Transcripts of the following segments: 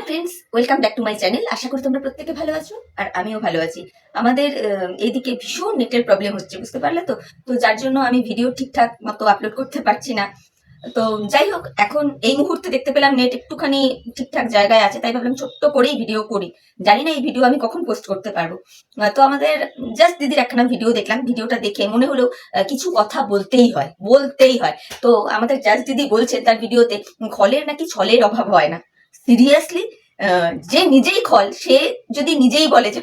High friends, welcome back to my channel. আশা করি তোমরা প্রত্যেকে ভালো আছো আর আমিও ভালো আছি। আমাদের এইদিকে ভীষণ নেটের প্রবলেম হচ্ছে, বুঝতে পারলে তো। যার জন্য আমি ভিডিও ঠিকঠাক মতো আপলোড করতে পারছি না। তো যাই হোক, এখন এই মুহূর্তে দেখতে পেলাম নেট একটুখানি ঠিকঠাক জায়গায় আছে, তাই ভাবলাম ছোট্ট করেই ভিডিও করি। জানি না এই ভিডিও আমি কখন পোস্ট করতে পারবো। তো আমাদের জাস্ট দিদির একখানা ভিডিও দেখলাম, ভিডিওটা দেখে মনে হলো কিছু কথা বলতেই হয়। তো আমাদের জাস্ট দিদি বলছেন তার ভিডিওতে খলের নাকি ছলের অভাব হয় না। সিরিয়াসলি, যে নিজেই খল সে যদি নিজেই বলে যে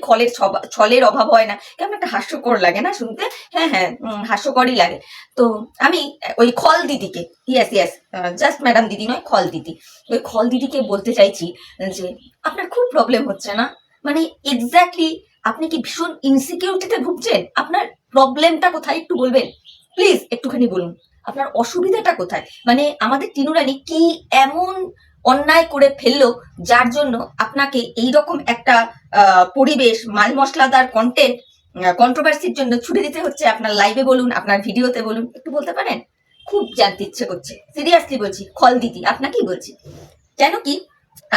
ছলের অভাব হয় না, কেমন একটা হাস্যকর লাগে না শুনতে? হ্যাঁ, হাস্যকরই লাগে। তো আমি ওই খল দিদিকে, ইয়েস, জাস্ট ম্যাডাম দিদি নয়, খল দিদি, ওই খল দিদিকে বলতে চাইছি যে আপনার খুব প্রবলেম হচ্ছে না? মানে এক্স্যাক্টলি আপনি কি ভীষণ ইনসিকিউরিটিতে ভুগছেন? আপনার প্রবলেমটা কোথায় একটু বলবেন প্লিজ, একটুখানি বলুন আপনার অসুবিধাটা কোথায়। মানে আমাদের টিনুরানি কি এমন অন্যায় করে ফেললো যার জন্য আপনাকে এইরকম একটা পরিবেশ, মাল মশলাদার কন্টেন্ট, কন্ট্রোভার্সির জন্য ছুটে দিতে হচ্ছে? আপনার লাইভে বলুন, আপনার ভিডিওতে বলুন, একটু বলতে পারেন? খুব জানতে ইচ্ছে করছে, সিরিয়াসলি বলছি খল দিদি, আপনাকেই বলছি। কেন কি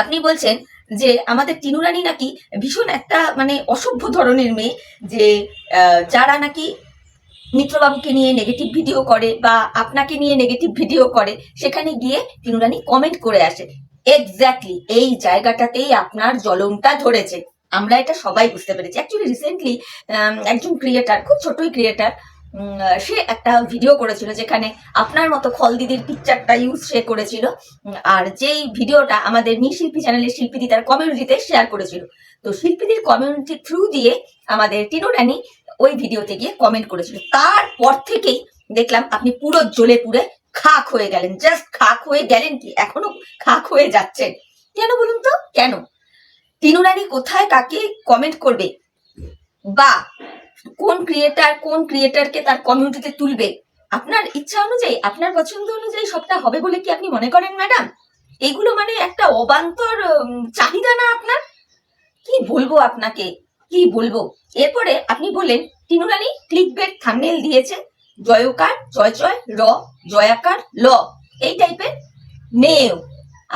আপনি বলছেন যে আমাদের টিনুরানি নাকি ভীষণ একটা মানে অসভ্য ধরনের মেয়ে, যে যারা নাকি মিত্রবাবুকে নিয়ে নেগেটিভ ভিডিও করে বা আপনাকে নিয়ে নেগেটিভ ভিডিও করে, সেখানে গিয়ে টিনুরানি কমেন্ট করে আসে। এক্স্যাক্টলি এই জায়গাটাতেই আপনার জ্বলনটা ধরেছে, আমরা এটা সবাই বুঝতে পেরেছি। অ্যাকচুয়ালি রিসেন্টলি একজন ক্রিয়েটার, খুব ছোটই ক্রিয়েটার, সে একটা ভিডিও করেছিল যেখানে আপনার মতো খল দিদির পিকচারটা ইউজ সে করেছিল, আর যেই ভিডিওটা আমাদের মি শিল্পী চ্যানেলের শিল্পীদি তার কমিউনিটিতে শেয়ার করেছিল। তো শিল্পীদের কমিউনিটি থ্রু দিয়ে আমাদের টিনুরানি ওই ভিডিওতে গিয়ে কমেন্ট করেছিল। তারপর থেকেই দেখলাম আপনি পুরো জ্বলে পুড়ে খাক হয়ে গেলেন। জাস্ট খাক হয়ে গেলেন কি, এখনো খাক হয়ে যাচ্ছেন কেন বলুন তো? কেন? টিনুরানি কোথায় কাকে কমেন্ট করবে বা কোন ক্রিয়েটারকে তার কমিউনিটিতে তুলবে, আপনার ইচ্ছা অনুযায়ী, আপনার পছন্দ অনুযায়ী সবটা হবে বলে কি আপনি মনে করেন ম্যাডাম? এইগুলো মানে একটা অবান্তর চাহিদা না আপনার? কি বলবো আপনাকে, কি বলবো। এরপরে আপনি বললেন টিনুরানি ক্লিকবেট থাম্বনেল দিয়েছে, জয়কার জয় জয় র, জয়াকার ল, এই টাইপের মেয়েও।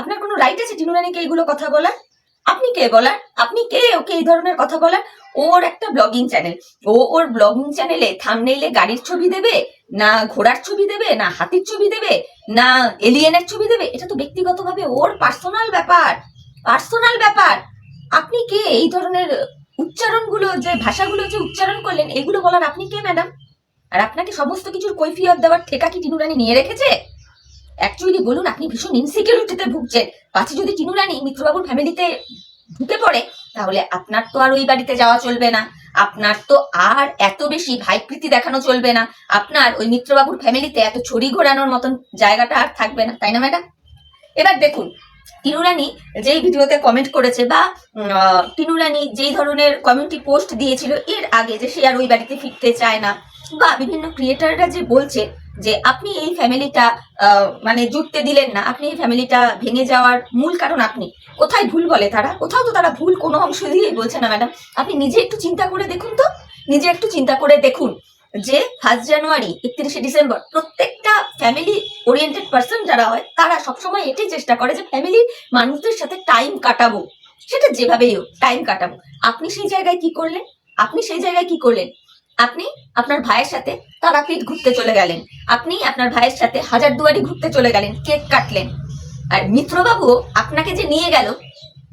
আপনার কোনো রাইট আছে টিনুরানিকে এইগুলো কথা বলার? আপনি কে বলার? আপনি কে ওকে এই ধরনের কথা বলার? ওর একটা ব্লগিং চ্যানেল, ওর ব্লগিং চ্যানেলে থাম্বনেইলে গাড়ির ছবি দেবে না, ঘোড়ার ছবি দেবে না, হাতির ছবি দেবে না, এলিয়েনের ছবি দেবে? এটা তো ব্যক্তিগতভাবে ওর পার্সোনাল ব্যাপার। আপনি কে এই ধরনের উচ্চারণগুলো, যে ভাষাগুলো যে উচ্চারণ করলেন, এগুলো বলার আপনি কে ম্যাডাম? আর আপনাকে সমস্ত কিছুর কৈফিয়ত দেওয়ার ঠেকা কি টিনুরানি নিয়ে রেখেছে? অ্যাকচুয়ালি বলুন, আপনি ভীষণ ইনসিকিউরিটিতে ভুগছেন। পাছে যদি টিনুরানি মিত্রবাবুর ফ্যামিলিতে ঢুকে পড়ে, তাহলে আপনার তো আর ওই বাড়িতে যাওয়া চলবে না, আপনার তো আর এত বেশি ভাইপ্রীতি দেখানো চলবে না, আপনার ওই মিত্রবাবুর ফ্যামিলিতে এত ছড়ি ঘোরানোর মতন জায়গাটা আর থাকবে না, তাই না ম্যাডাম? এবার দেখুন, টিনুরানি যেই ভিডিওতে কমেন্ট করেছে বা টিনুরানি যেই ধরনের কমিউনিটি পোস্ট দিয়েছিল এর আগে, যে সে আর ওই বাড়িতে ফিরতে চায় না, বা বিভিন্ন ক্রিয়েটাররা যে বলছে যে আপনি এই ফ্যামিলিটা মানে জুটতে দিলেন না, আপনি এই ফ্যামিলিটা ভেঙে যাওয়ার মূল কারণ আপনি। কোথায় ভুল বলে তারা? কোথাও তো তারা ভুল কোনো অংশ দিয়েই বলছে না ম্যাডাম। আপনি নিজে একটু চিন্তা করে দেখুন তো, নিজে একটু চিন্তা করে দেখুন যে 1 জানুয়ারি 31 ডিসেম্বর প্রত্যেকটা ফ্যামিলি ওরিয়েন্টেড পার্সন যারা হয়, তারা সবসময় এটাই চেষ্টা করে যে ফ্যামিলির মানুষদের সাথে টাইম কাটাবো, সেটা যেভাবেই হোক টাইম কাটাবো। আপনি সেই জায়গায় কি করলেন? আপনি আপনার ভাইয়ের সাথে তারাপীঠ ঘুরতে চলে গেলেন, আপনি আপনার ভাইয়ের সাথে হাজারদুয়ারি ঘুরতে চলে গেলেন, কেক কাটলেন। আর মিত্রবাবু আপনাকে যে নিয়ে গেল,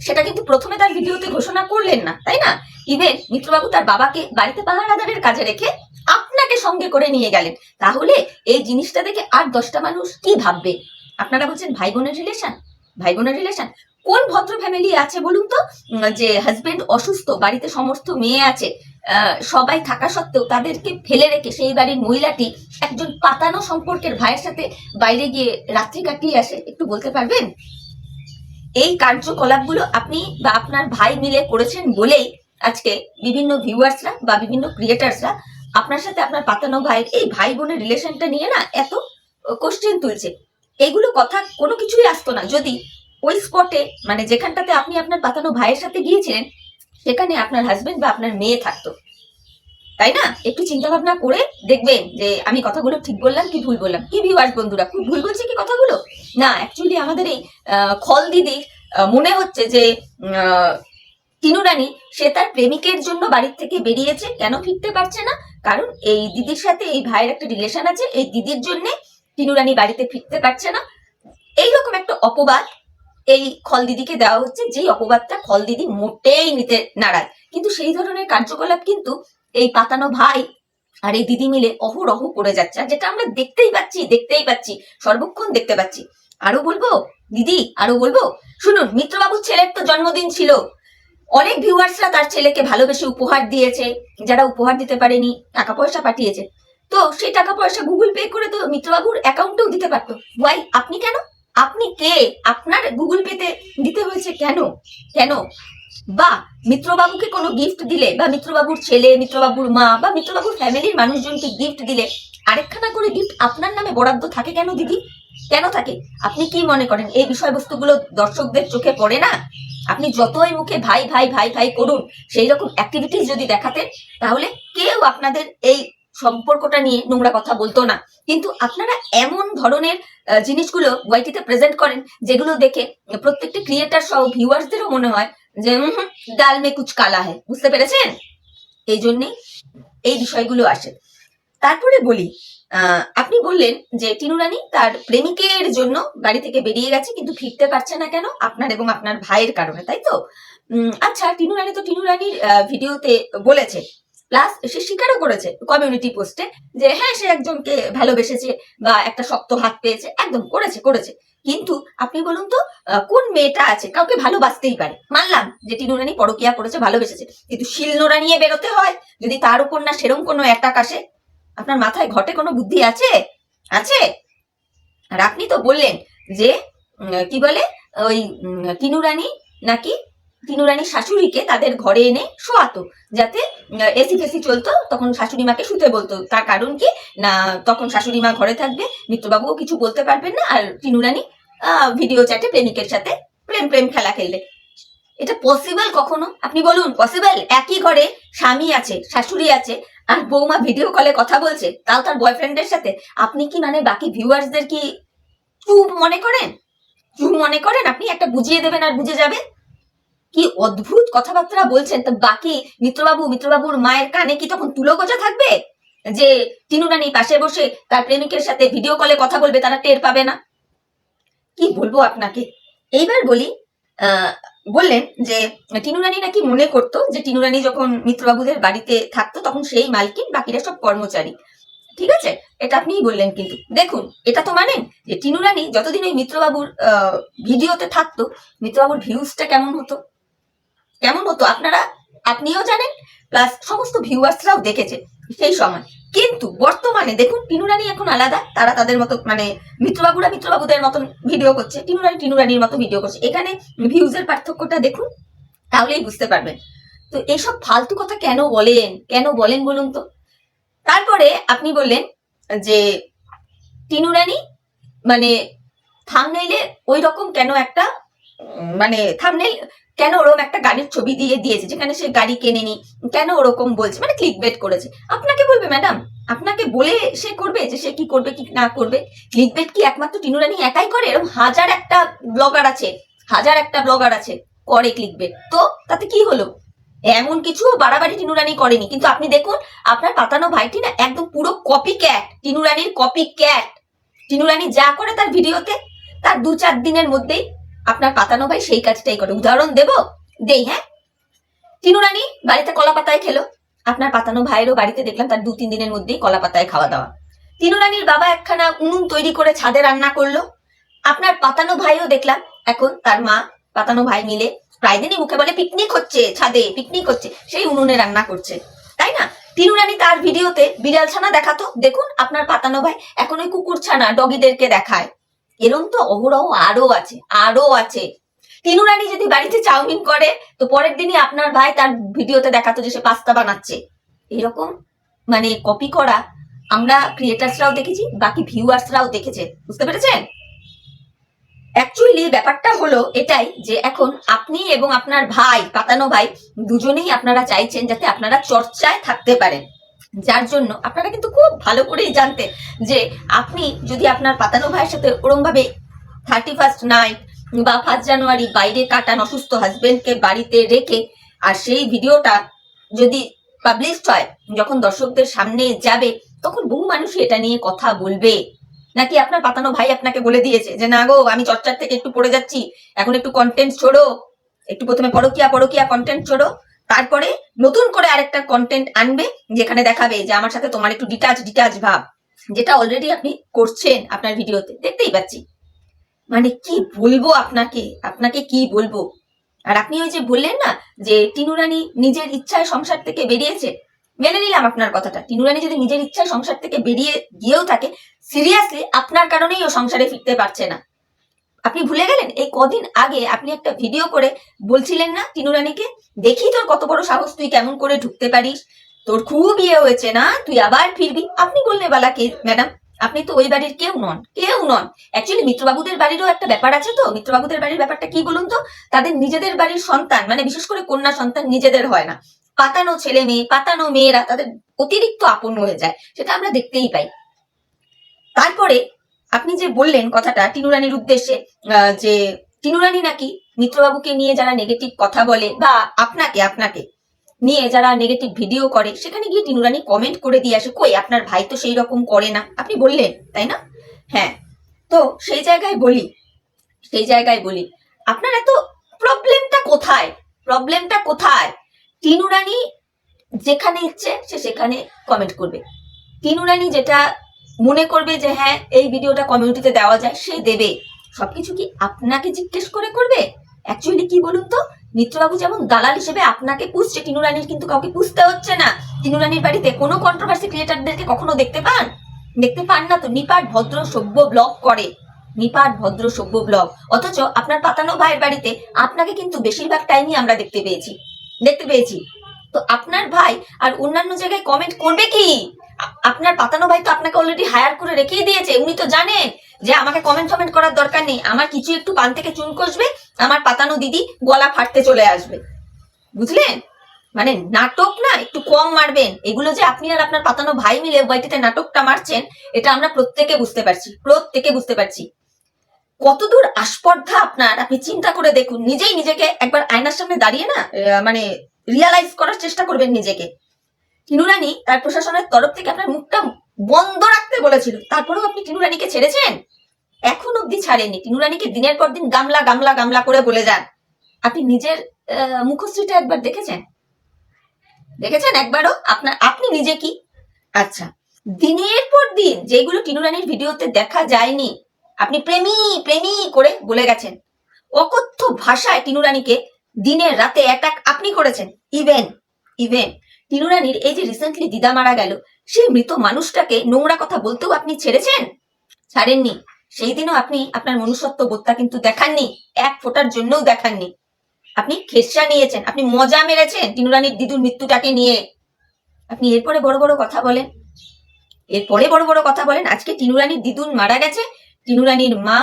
সেটা কিন্তু প্রথমে তার ভিডিওতে ঘোষণা করলেন না, তাই না? ইভেন মিত্রবাবু তার বাবাকে বাড়িতে পাহারাদারের কাজে রেখে আপনাকে সঙ্গে করে নিয়ে গেলেন। তাহলে এই জিনিসটা দেখে আর 10টা মানুষ কি ভাববে? আপনারা বলছেন ভাই বোনের রিলেশন। কোন ভদ্র ফ্যামিলি আছে বলুন তো, যে হাজবেন্ড অসুস্থ, বাড়িতে সমস্ত মেয়ে আছে, সবাই থাকা সত্ত্বেও তাদেরকে ফেলে রেখে সেই বাড়ির মহিলাটি একজন পাতানো সম্পর্কের ভাইয়ের সাথে বাইরে গিয়ে রাত্রি কাটিয়ে আসে? একটু বলতে পারবেন? এই কার্যকলাপগুলো আপনি বা আপনার ভাই মিলে করেছেন বলেই আজকে বিভিন্ন ভিউয়ার্সরা বা বিভিন্ন ক্রিয়েটার্সরা আপনার সাথে আপনার পাতানো ভাইয়ের এই ভাই বোনের রিলেশনটা নিয়ে না এত কোশ্চেন তুলছে। এইগুলো কথা কোনো কিছুই আসতো না যদি ওই স্পটে, মানে যেখানটাতে আপনি আপনার পাতানো ভাইয়ের সাথে গিয়েছিলেন, সেখানে আপনার হাজবেন্ড বা আপনার মেয়ে থাকতো, তাই না? একটু চিন্তা ভাবনা করে দেখবেন যে আমি কথাগুলো ঠিক বললাম কি ভুল বললাম। কি ভিউয়ার্স বন্ধুরা, খুব ভুল বলছি কি কথাগুলো? না, অ্যাকচুয়ালি আমাদের এই খল দিদির মনে হচ্ছে যে টিনু রানী সে তার প্রেমিকের জন্য বাড়ির থেকে বেরিয়েছে, কেন ফিরতে পারছে না, কারণ এই দিদির সাথে এই ভাইয়ের একটা রিলেশন আছে, এই দিদির জন্য টিনু রানী বাড়িতে ফিরতে পারছে না। এইরকম একটা অপবাদ এই খল দিদিকে দেওয়া হচ্ছে, যেই অপবাদটা খল দিদি মোটেই নিতে নারাজ। কিন্তু সেই ধরনের কার্যকলাপ কিন্তু এই পাতানো ভাই আর এই দিদি মিলে অহরহ করে যাচ্ছে, আর যেটা আমরা দেখতেই পাচ্ছি সর্বক্ষণ দেখতে পাচ্ছি। আরো বলবো দিদি, আরো বলবো, শুনুন, মিত্রবাবুর ছেলের তো জন্মদিন ছিল, অনেক ভিউয়ার্সরা তার ছেলেকে ভালোবেসে উপহার দিয়েছে, যারা উপহার দিতে পারেনি টাকা পয়সা পাঠিয়েছে, তো সেই টাকা পয়সা গুগল পে করে তো মিত্রবাবুর অ্যাকাউন্টেও দিতে পারতো। ওয়াই? আপনি কেন? আপনি কে? আপনার গুগল পেতে দিতে হয়েছে কেন? কেন? বা মিত্রবাবুকে কোনো গিফট দিলে, বা মিত্রবাবুর ছেলে, মিত্রবাবুর মা বা মিত্রবাবুর ফ্যামিলির মানুষজনকে গিফট দিলে আরেকখানা করে গিফট আপনার নামে বরাদ্দ থাকে কেন দিদি? কেন থাকে? আপনি কি মনে করেন এই বিষয়বস্তুগুলো দর্শকদের চোখে পড়ে না? আপনি যতই মুখে ভাই ভাই ভাই ভাই করুন, সেই রকম অ্যাক্টিভিটিস যদি দেখাতেন, তাহলে কেউ আপনাদের এই সম্পর্কটা নিয়ে নোংরা কথা বলতো না। কিন্তু আপনারা এমন ধরনের জিনিসগুলো ওয়াইটিতে প্রেজেন্ট করেন, যেগুলো দেখে প্রত্যেকটি ক্রিয়েটার সহ ভিউয়ার্সদেরও মনে হয় যে ডাল মে কুচ কালা হয়। বুঝতে পেরেছেন? এই জন্যেই এই বিষয়গুলো আসে। তারপরে বলি, আপনি বললেন যে টিনু রানী তার প্রেমিকের জন্য বাড়ি থেকে বেরিয়ে গেছে, কিন্তু ফিরতে পারছে না কেন? আপনার এবং আপনার ভাইয়ের কারণে, তাই তো? আচ্ছা, টিনু রানী তো টিনু রানীর ভিডিওতে বলেছে, প্লাস সে স্বীকারও করেছে কমিউনিটি পোস্টে যে হ্যাঁ, সে একজনকে ভালোবেসেছে বা একটা শক্ত হাত পেয়েছে, একদম করেছে। কিন্তু আপনি বলুন তো, কোন মেয়েটা আছে কাউকে ভালোবাসতেই পারে? মানলাম যে টিনু রানী পরকিয়া করেছে, ভালোবেসেছে, কিন্তু শিলনোড়া নিয়ে বেরোতে হয় যদি তার উপর না সেরম কোনো অ্যাটাক আসে। আপনার মাথায় ঘটে কোনো বুদ্ধি আছে? আছে? আর আপনি তো বললেন যে কি বলে ওই টিনু রানী নাকি টিনু রানীর শাশুড়িকে তাদের ঘরে এনে শোয়াতো, যাতে এসি ফেসি চলতো, তখন শাশুড়ি মাকে শুতে বলতো। তার কারণ কি না, তখন শাশুড়ি মা ঘরে থাকবে, মিত্রবাবুও কিছু বলতে পারবেন না, আর টিনু রানী ভিডিও চ্যাটে প্রেমিকের সাথে প্রেম খেলা খেলবে। এটা পসিবল কখনো? আপনি বলুন, পসিবল? একই ঘরে স্বামী আছে, শাশুড়ি আছে, আর বৌমা ভিডিও কলে কথা বলছে, তাও তার বয়ফ্রেন্ডের সাথে। আপনি কি মানে বাকি ভিউয়ার্সদের কি চুপ মনে করেন? আপনি একটা বুঝিয়ে দেবেন আর বুঝে যাবে? কি অদ্ভুত কথাবার্তা বলছেন। তো বাকি মিত্রবাবুর মায়ের কানে কি তখন তুলো গোজা থাকবে যে টিনু রানী পাশে বসে তার প্রেমিকের সাথে ভিডিও কলে কথা বলবে, তারা টের পাবে না? কি বলবো আপনাকে। এইবার বলি, বললেন যে টিনু রানী নাকি মনে করতো যে টিনু রানী যখন মিত্রবাবুদের বাড়িতে থাকতো তখন সেই মালকিন, বাকিরা সব কর্মচারী। ঠিক আছে, এটা আপনিই বললেন, কিন্তু দেখুন, এটা তো মানেন যে টিনু রানী যতদিন ওই মিত্রবাবুর ভিডিওতে থাকতো, মিত্রবাবুর ভিউজটা কেমন হতো আপনিও জানেন, প্লাস সমস্ত ভিউয়ার্সরাও দেখেছে সেই সময়। কিন্তু বর্তমানে দেখুন, টিনু রানী এখন আলাদা, তারা তাদের মতো, মানে মিত্রবাবুদের মতন ভিডিও করছে, টিনু রানীর মতো ভিডিও করছে। এখানে ভিউজের পার্থক্যটা দেখুন, তাহলেই বুঝতে পারবেন। তো এইসব ফালতু কথা কেন বলেন বলুন তো? তারপরে আপনি বললেন যে টিনু রানী মানে থাম্বনেইলে ওই রকম কেন একটা, মানে থাম্বনেইল কেন ওরকম একটা গাড়ির ছবি দিয়েছে, যেখানে সে গাড়ি কেনেনি, কেন ওরকম বলছে, মানে ক্লিকবেট করেছে। আপনাকে বলবে ম্যাডাম, আপনাকে বলে সে করবে যে সে কি করবে কি না করবে? ক্লিকবেট কি একমাত্র টিনু রানী একাই করে? এরকম হাজার একটা ব্লগার আছে করে ক্লিকবেট, তো তাতে কি হলো? এমন কিছু বাড়াবাড়ি টিনু রানী করেনি। কিন্তু আপনি দেখুন, আপনার পাতানো ভাইটি না একদম পুরো কপি ক্যাট, টিনু রানীর কপি ক্যাট। টিনু রানী যা করে তার ভিডিওতে, তার 2-4 দিনের মধ্যেই আপনার পাতানো ভাই সেই কাজটাই করে। উদাহরণ দেই, হ্যাঁ, টিনু রানী বাড়িতে কলা পাতায় খেলো, আপনার পাতানো ভাইয়েরও বাড়িতে দেখলাম তার 2-3 দিনের মধ্যেই কলা পাতায় খাওয়া দাওয়া। টিনু রানীর বাবা একখানা উনুন তৈরি করে ছাদে রান্না করলো, আপনার পাতানো ভাইও দেখলাম এখন তার মা পাতানো ভাই মিলে প্রায় দিনই মুখে বলে পিকনিক হচ্ছে, ছাদে পিকনিক হচ্ছে, সেই উনুনে রান্না করছে, তাই না? টিনু রানী তার ভিডিওতে বিড়াল ছানা দেখাতো, দেখুন আপনার পাতানো ভাই এখন ওই কুকুর ছানা ডগিদেরকে দেখায়। এরম তো অহরহ আরো আছে। টিনু রানী যদি বাড়িতে চাউমিন করে, তো পরের দিনই আপনার ভাই তার ভিডিওতে দেখাতো যে সে পাস্তা বানাচ্ছে। এরকম মানে কপি করা আমরা ক্রিয়েটার্সরাও দেখেছি, বাকি ভিউয়ার্সরাও দেখেছে। বুঝতে পেরেছেন? অ্যাকচুয়ালি ব্যাপারটা হলো এটাই যে এখন আপনি এবং আপনার ভাই, পাতানো ভাই, দুজনেই আপনারা চাইছেন যাতে আপনারা চর্চায় থাকতে পারেন, যার জন্য আপনারা কিন্তু খুব ভালো করেই জানতেন যে আপনি যদি আপনার পাতানো ভাইয়ের সাথে ওরম ভাবে 31st নাইট বা 1 জানুয়ারি বাইরে কাটান অসুস্থ হাজবেন্ডকে বাড়িতে রেখে, আর সেই ভিডিওটা যদি পাবলিশড হয়, যখন দর্শকদের সামনে যাবে, তখন বহু মানুষ এটা নিয়ে কথা বলবে। নাকি আপনার পাতানো ভাই আপনাকে বলে দিয়েছে যে না গো, আমি চর্চার থেকে একটু পড়ে যাচ্ছি, এখন একটু কন্টেন্ট ছোড়ো, একটু প্রথমে পরকীয়া কন্টেন্ট ছোড়ো, তারপরে নতুন করে আরেকটা কন্টেন্ট আনবে যেখানে দেখাবে যে আমার সাথে তোমার একটু ডিটাচ ভাব, যেটা অলরেডি আপনি করছেন আপনার ভিডিওতে, দেখতেই পাচ্ছি। মানে কি বলবো আপনাকে কি বলবো। আর আপনি ওই যে বললেন না যে টিনু রানী নিজের ইচ্ছায় সংসার থেকে বেরিয়েছে, মেনে নিলাম আপনার কথাটা। টিনু রানী যদি নিজের ইচ্ছায় সংসার থেকে বেরিয়ে গিয়েও থাকে, সিরিয়াসলি আপনার কারণেই ও সংসারে ফিরতে পারছে না। আপনি ভুলে গেলেন এই কদিন আগে আপনি একটা ভিডিও করে বলছিলেন না টিনু রানীকে, দেখি তোর কত বড় সাহস, তুই কেমন করে ঢুকতে পারিস, তোর খুব ইয়ে হয়েছে না, তুই আবার ফিরবি। আপনি বললে বালা কে ম্যাডাম, আপনি তো ওই বাড়ির কেউ নন। অ্যাকচুয়ালি মিত্রবাবুদের বাড়িরও একটা ব্যাপার আছে। তো মিত্রবাবুদের বাড়ির ব্যাপারটা কি বলুন তো, তাদের নিজেদের বাড়ির সন্তান, মানে বিশেষ করে কন্যা সন্তান নিজেদের হয় না, পাতানো ছেলে মেয়ে, পাতানো মেয়েরা তাদের অতিরিক্ত আপন হয়ে যায়, সেটা আমরা দেখতেই পাই। তারপরে আপনি যে বললেন কথাটা টিনু রানীর উদ্দেশ্যে, যে টিনু রানী নাকি মিত্রবাবুকে নিয়ে যারা নেগেটিভ কথা বলে বা আপনাকে নিয়ে যারা নেগেটিভ ভিডিও করে, সেখানে গিয়ে টিনু রানী কমেন্ট করে দিয়ে আসে, কই আপনার ভাই তো সেই রকম করে না, আপনি বললেন তাই না? হ্যাঁ, তো সেই জায়গায় বলি আপনার এত প্রবলেমটা কোথায়? টিনু রানী যেখানে ইচ্ছে সে সেখানে কমেন্ট করবে, টিনু রানী যেটা মনে করবে যে হ্যাঁ এই ভিডিওটা কমিউনিটিতে দেওয়া যায়, সে দেবে। সবকিছু কি আপনাকে জিজ্ঞেস করে করবে? অ্যাকচুয়ালি কি বলুন তো, মিত্রবাবু যেমন দালাল হিসেবে আপনাকে পুষছে, টিনু রানীর কিন্তু কাউকে পুষতে হচ্ছে না। টিনু রানীর বাড়িতে কোনো কন্ট্রোভার্সি ক্রিয়েটারদেরকে কখনো দেখতে পান না তো। নিপাট ভদ্র সভ্য ব্লগ করে, অথচ আপনার পাতানো ভাইয়ের বাড়িতে আপনাকে কিন্তু বেশিরভাগ টাইমই আমরা দেখতে পেয়েছি। তো আপনার ভাই আর অন্যান্য জায়গায় কমেন্ট করবে কি? আপনার পাতানো ভাই তো আপনাকে অলরেডি হায়ার করে রেখেই দিয়েছে। উনি তো জানেন যে আমাকে কমেন্ট করার দরকার নেই, আমার কিছু একটু পান থেকে চুন কষবে, আমার পাতানো দিদি গলা ফাটতে চলে আসবে। বুঝলেন? মানে নাটক না একটু কম মারবেন। এগুলো যে আপনি আর আপনার পাতানো ভাই মিলে ওয়াইটিতে নাটকটা মারছেন, এটা আমরা প্রত্যেকে বুঝতে পারছি। কতদূর আস্পর্ধা আপনার, আপনি চিন্তা করে দেখুন। নিজেই নিজেকে একবার আয়নার সামনে দাঁড়িয়ে না মানে রিয়ালাইজ করার চেষ্টা করবেন নিজেকে। টিনু রানী তার প্রশাসনের তরফ থেকে আপনার মুখটা বন্ধ রাখতে বলেছিল, তারপরেও আপনি টিনু রানীকে ছেড়েছেন? এখন অব্দি ছাড়েননি। টিনু রানীকে দিনের পর দিন গামলা করে বলে যান। আপনি নিজের মুখশ্রীটা একবার দেখেছেন একবারও? আপনি নিজে কি? আচ্ছা, দিনের পর দিন যেগুলো টিনু রানীর ভিডিওতে দেখা যায়নি, আপনি প্রেমী করে বলে গেছেন। অকথ্য ভাষায় টিনু রানীকে দিনের রাতে অ্যাটাক আপনি করেছেন। ইভেন টিনু রানীর এই যে রিসেন্টলি দিদা মারা গেল, সেই মৃত মানুষটাকে নোংরা কথা বলতেও আপনি ছাড়েননি। সেই দিনও আপনি আপনার মনুষ্যত্ব বোধটা কিন্তু দেখাননি, এক ফোঁটার জন্যও দেখাননি। আপনি খেসা নিয়েছেন, আপনি মজা মেরেছেন টিনু রানীর দিদুর মৃত্যুটাকে নিয়ে। আপনি এরপরে বড় বড় কথা বলেন। আজকে টিনু রানীর দিদুন মারা গেছে, টিনু রানীর মা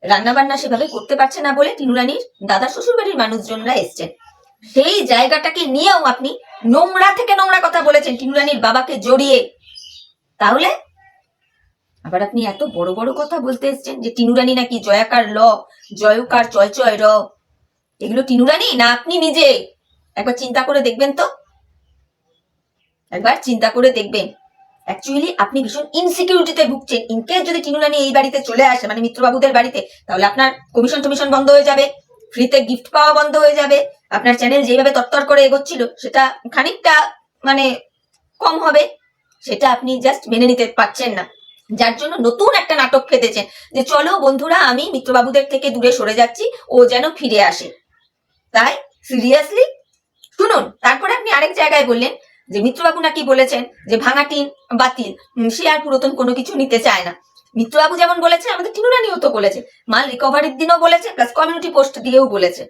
রান্না বান্না সেভাবে করতে পারছে না বলে টিনু রানীর দাদা শ্বশুর বাড়ির মানুষজনরা এসছেন। সেই জায়গাটাকে নিয়েও আপনি নোংরা থেকে নোংরা কথা বলেছেন টিনু রানীর বাবাকে জড়িয়ে। তাহলে আবার আপনি এত বড় বড় কথা বলতে এসছেন যে টিনু রানী নাকি জয়াকার ল, জয়কার চয় চয় র। এগুলো টিনু রানী না আপনি নিজে? একবার চিন্তা করে দেখবেন তো, অ্যাকচুয়ালি আপনি ভীষণ ইনসিকিউরিটিতে ভুগছেন। ইনকেস যদি টিনু রানী এই বাড়িতে চলে আসে, মানে মিত্রবাবুদের বাড়িতে, তাহলে আপনার কমিশন বন্ধ হয়ে যাবে, ফ্রিতে গিফট পাওয়া বন্ধ হয়ে যাবে, আপনার চ্যানেল যেভাবে তরতর করে এগোচ্ছিল সেটা খানিকটা মানে কম হবে। সেটা আপনি জাস্ট মেনে নিতে পারছেন না, যার জন্য নতুন একটা নাটক পেতেছেন যে চলো বন্ধুরা আমি মিত্রবাবুদের থেকে দূরে সরে যাচ্ছি, ও যেন ফিরে আসে। তাই সিরিয়াসলি শুনুন। তারপরে আপনি আরেক জায়গায় বললেন যে মিত্রবাবু নাকি বলেছেন যে ভাঙা টিন বাতিল, সে আর পুরাতন কোনো কিছু নিতে চায় না। মিত্রবাবু যেমন বলেছে, আমাদের টিনু রানীও তো বলেছে, মাল রিকভারির দিনও বলেছে, প্লাস কমিউনিটি পোস্ট দিয়েও বলেছে,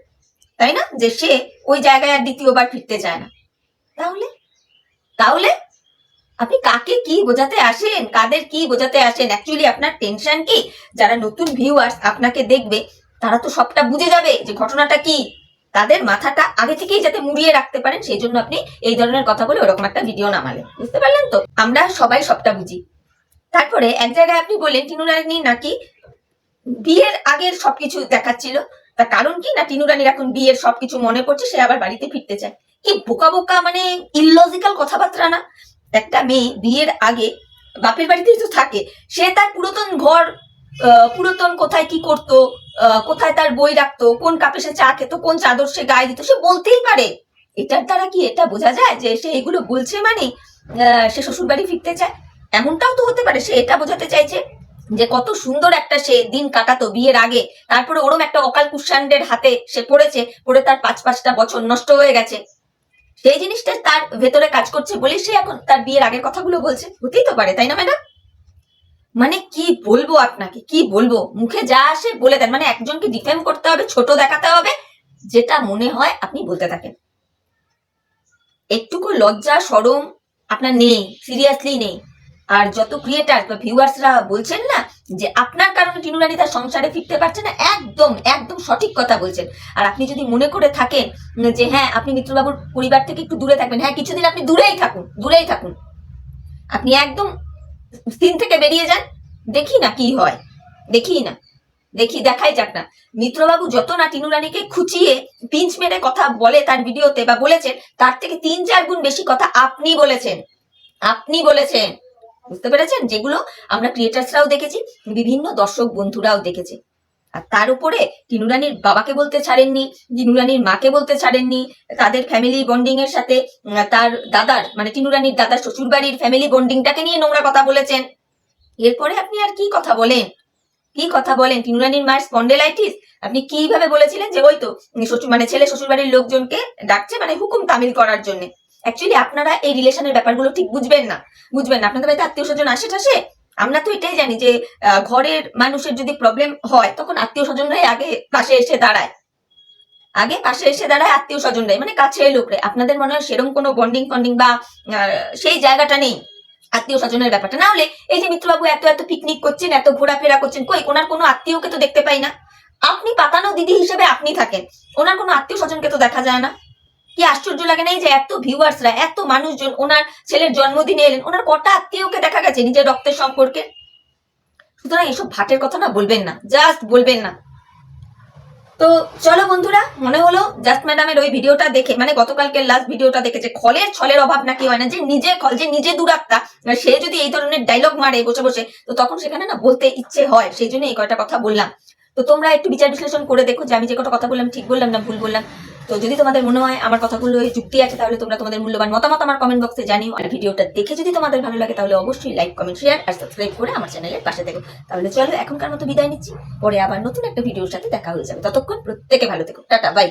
তাই না, যে সে ওই জায়গায় আর দ্বিতীয়বার ফিরতে চায় না। তাহলে আপনি কাকে কি বোঝাতে আসেন, কাদের কি বোঝাতে আসেন? অ্যাকচুয়ালি আপনার টেনশন কি, যারা নতুন ভিউয়ার্স আপনাকে দেখবে তারা তো সবটা বুঝে যাবে যে ঘটনাটা কি, তাদের মাথাটা আগে থেকেই যাতে মুড়িয়ে রাখতে পারেন, সেই জন্য আপনি এই ধরনের কথা বলে ওরকম একটা ভিডিও নামালেন। বুঝতে পারলেন তো? আমরা সবাই সবটা বুঝি। তারপরে এক জায়গায় আপনি বললেন টিনু রানী নাকি বিয়ের আগের সবকিছু দেখাচ্ছিল। তার কারণ কি না, টিনু রানীর এখন বিয়ের সবকিছু মনে পড়ছে, সে আবার বাড়িতে ফিরতে চায়। কি বোকা বোকা মানে ইললজিক্যাল কথাবার্তা না? একটা মেয়ে বিয়ের আগে বাপের বাড়িতেই তো থাকে, সে তার পুরাতন ঘর, পুরাতন কোথায় কি করতো, কোথায় তার বই রাখতো, কোন কাপে সে চা খেত, কোন চাদর সে গায়ে দিত, সে বলতেই পারে। এটার দ্বারা কি এটা বোঝা যায় যে সে এগুলো বলছে মানে সে শ্বশুর বাড়ি ফিরতে চায়? এমনটাও তো হতে পারে সে এটা বোঝাতে চাইছে যে কত সুন্দর একটা সে দিন কাটাতো বিয়ের আগে, তারপরে ওরম একটা অকাল কুষাণ্ডের হাতে সে পড়ে তার পাঁচটা বছর নষ্ট হয়ে গেছে। সেই জিনিসটা তার ভেতরে কাজ করছে বলে সে এখন তার বিয়ের আগের কথাগুলো বলছে। হতেই তো পারে, তাই না ম্যাডাম? মানে কি বলবো আপনাকে, কি বলবো, মুখে যা আসে বলে দেন। মানে একজনকে ডিফেম করতে হবে, ছোট দেখাতে হবে, যেটা মনে হয় আপনি বলতে থাকেন। একটুকু লজ্জা শরম আপনার নেই, সিরিয়াসলি নেই। আর যত ক্রিয়েটার বা ভিউয়ার্সরা বলছেন না যে আপনার কারণে টিনু রানী তার সংসারে ফিরতে পারছে না, একদম একদম সঠিক কথা বলছেন। আর আপনি যদি মনে করে থাকেন যে হ্যাঁ আপনি মিত্রবাবুর পরিবার থেকে একটু দূরে থাকবেন, হ্যাঁ কিছুদিন আপনি দূরেই থাকুন, দূরেই থাকুন, আপনি একদম সিন থেকে বেরিয়ে যান, দেখি না কি হয়, দেখাই যাক না। মিত্রবাবু যত না টিনু রানীকে খুঁচিয়ে পিঞ্চ মেরে কথা বলে তার ভিডিওতে বা বলেছেন, তার থেকে 3-4 গুণ বেশি কথা আপনি বলেছেন। বুঝতে পেরেছেন? যেগুলো আমরা ক্রিয়েটার্সরাও দেখেছি, বিভিন্ন দর্শক বন্ধুরাও দেখেছে। আর তার উপরে টিনু রানীর বাবাকে বলতে ছাড়েননি, টিনু রানীর মাকে বলতে ছাড়েননি, তাদের ফ্যামিলি বন্ডিং এর সাথে তার দাদার মানে টিনু রানীর দাদার শ্বশুর বাড়ির ফ্যামিলি বন্ডিংটাকে নিয়ে নোংরা কথা বলেছেন। এরপরে আপনি আর কি কথা বলেন? টিনু রানীর মায়ের স্পন্ডেলাইটিস, আপনি কিভাবে বলেছিলেন যে ওই তো মানে ছেলে শ্বশুর বাড়ির লোকজনকে ডাকছে মানে হুকুম তামিল করার জন্য। অ্যাকচুয়ালি আপনারা এই রিলেশনের ব্যাপারগুলো ঠিক বুঝবেন না। আপনাদের বাড়িতে আত্মীয় স্বজন আসে ঠাসে, আমরা তো এটাই জানি যে ঘরের মানুষের যদি প্রবলেম হয় তখন আত্মীয় স্বজনরাই আগে পাশে এসে দাঁড়ায়, আত্মীয় স্বজনরাই মানে কাছের লোকরে। আপনাদের মনে হয় সেরকম কোনো বন্ডিং ফন্ডিং বা সেই জায়গাটা নেই আত্মীয় স্বজনের ব্যাপারটা। না হলে এই যে মিত্রবাবু এত এত পিকনিক করছেন, এত ঘোরাফেরা করছেন, কই ওনার কোনো আত্মীয়কে তো দেখতে পাই না। আপনি পাতানো দিদি হিসেবে আপনি থাকেন, ওনার কোনো আত্মীয় স্বজনকে তো দেখা যায় না। কি আশ্চর্য লাগে না? এই যে এত ভিউয়ার্সরা, এত মানুষজন ওনার ছেলের জন্মদিনে এলেন, ওনার কটা আত্মীয়কে দেখা গেছে নিজের রক্তের সম্পর্কে? সুতরাং এসব ভাটের কথা না বলবেন না, জাস্ট বলবেন না। তো চলো বন্ধুরা, মনে হলো জাস্ট ম্যাডামের ওই ভিডিওটা দেখে, মানে গতকালকের লাস্ট ভিডিওটা দেখেছে, ছলের অভাব নাকি হয় না, যে নিজে খল, যে নিজে দুরাত্মা, সে যদি এই ধরনের ডায়লগ মারে বসে বসে, তো তখন সেখানে না বলতে ইচ্ছে হয়, সেই জন্য এই কয়টা কথা বললাম। তো তোমরা একটু বিচার বিশ্লেষণ করে দেখো যে আমি যে কটা কথা বললাম ঠিক বললাম না ভুল বললাম। তো যদি তোমাদের মনে হয় আমার কথাগুলো যুক্তি আছে, তাহলে তোমরা তোমাদের মূল্যবান মতামত আমার কমেন্ট বক্সে জানিও। আর ভিডিওটা দেখে যদি তোমাদের ভালো লাগে তাহলে অবশ্যই লাইক, কমেন্ট, শেয়ার আর সাবস্ক্রাইব করে আমার চ্যানেলের পাশে থেকো। তাহলে চলো এখনকার মতো বিদায় নিচ্ছি, পরে আবার নতুন একটা ভিডিওর সাথে দেখা হয়ে যাবে। ততক্ষণ প্রত্যেকে ভালো থেকো, টাটা, বাই।